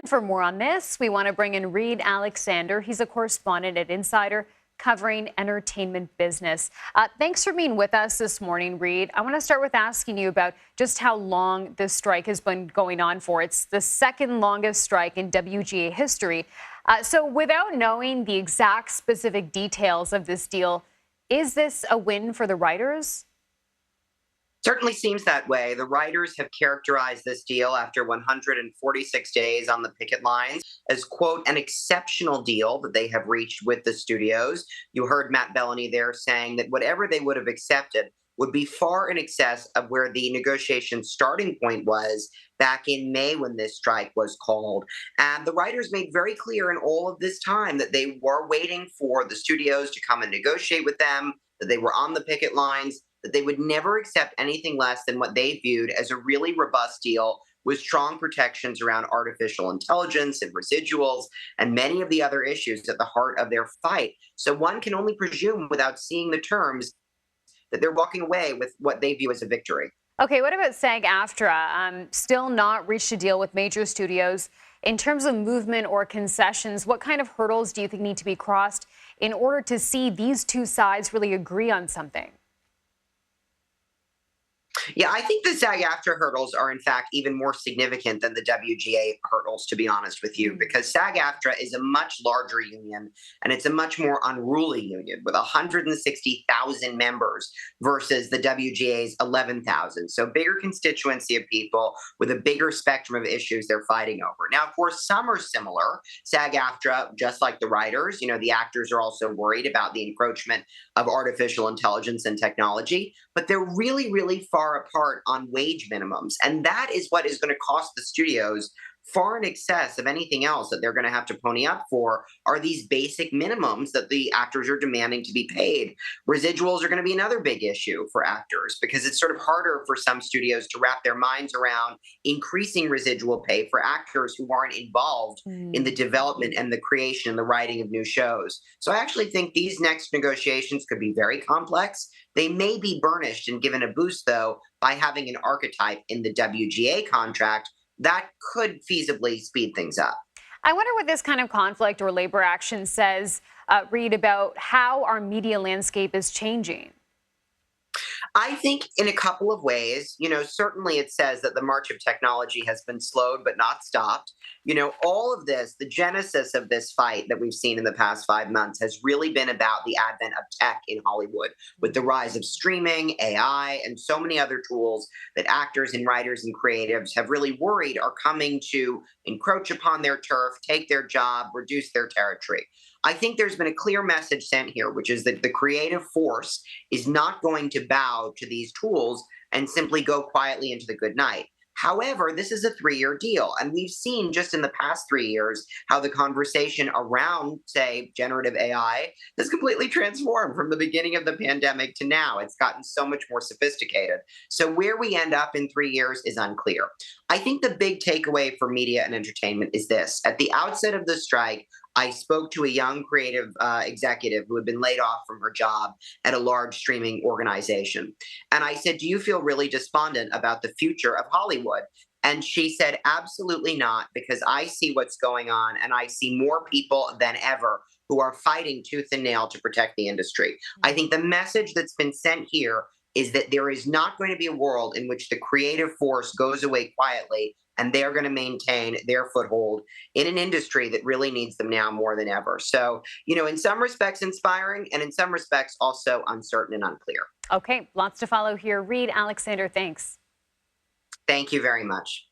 For more on this, we want to bring in Reed Alexander. He's a correspondent at Insider covering entertainment business. Thanks for being with us this morning, Reed. I want to start with asking you about just how long this strike has been going on for. It's the second longest strike in WGA history. So without knowing the exact specific details of this deal, is this a win for the writers? Certainly seems that way. The writers have characterized this deal after 146 days on the picket lines as, quote, an exceptional deal that they have reached with the studios. You heard Matt Bellany there saying that whatever they would have accepted would be far in excess of where the negotiation starting point was back in May when this strike was called. And the writers made very clear in all of this time that they were waiting for the studios to come and negotiate with them, that they were on the picket lines, that they would never accept anything less than what they viewed as a really robust deal with strong protections around artificial intelligence and residuals and many of the other issues at the heart of their fight. So one can only presume without seeing the terms that they're walking away with what they view as a victory. Okay, what about SAG-AFTRA? Still not reached a deal with major studios. In terms of movement or concessions, what kind of hurdles do you think need to be crossed in order to see these two sides really agree on something? Yeah, I think the SAG-AFTRA hurdles are, in fact, even more significant than the WGA hurdles, to be honest with you, because SAG-AFTRA is a much larger union and it's a much more unruly union with 160,000 members versus the WGA's 11,000. So bigger constituency of people with a bigger spectrum of issues they're fighting over. Now, of course, some are similar. SAG-AFTRA, just like the writers, the actors are also worried about the encroachment of artificial intelligence and technology, but they're really, really far apart on wage minimums. And that is what is going to cost the studios far in excess of anything else that they're going to have to pony up for are these basic minimums that the actors are demanding to be paid. Residuals are going to be another big issue for actors because it's sort of harder for some studios to wrap their minds around increasing residual pay for actors who aren't involved in the development and the creation and the writing of new shows. So I actually think these next negotiations could be very complex. They may be burnished and given a boost, though, by having an archetype in the WGA contract that could feasibly speed things up. I wonder what this kind of conflict or labor action says, Reed, about how our media landscape is changing. I think in a couple of ways, certainly it says that the march of technology has been slowed but not stopped. All of this, the genesis of this fight that we've seen in the past 5 months has really been about the advent of tech in Hollywood with the rise of streaming, AI, and so many other tools that actors and writers and creatives have really worried are coming to encroach upon their turf, take their job, reduce their territory. I think there's been a clear message sent here, which is that the creative force is not going to bow to these tools and simply go quietly into the good night. However, this is a 3-year deal, and we've seen just in the past 3 years how the conversation around, say, generative AI has completely transformed from the beginning of the pandemic to now. It's gotten so much more sophisticated. So where we end up in 3 years is unclear. I think the big takeaway for media and entertainment is this. At the outset of the strike, I spoke to a young creative executive who had been laid off from her job at a large streaming organization. And I said, "Do you feel really despondent about the future of Hollywood?" And she said, "Absolutely not, because I see what's going on and I see more people than ever who are fighting tooth and nail to protect the industry." I think the message that's been sent here is that there is not going to be a world in which the creative force goes away quietly and they're going to maintain their foothold in an industry that really needs them now more than ever. So, in some respects inspiring and in some respects also uncertain and unclear. Okay, lots to follow here. Reed Alexander, thanks. Thank you very much.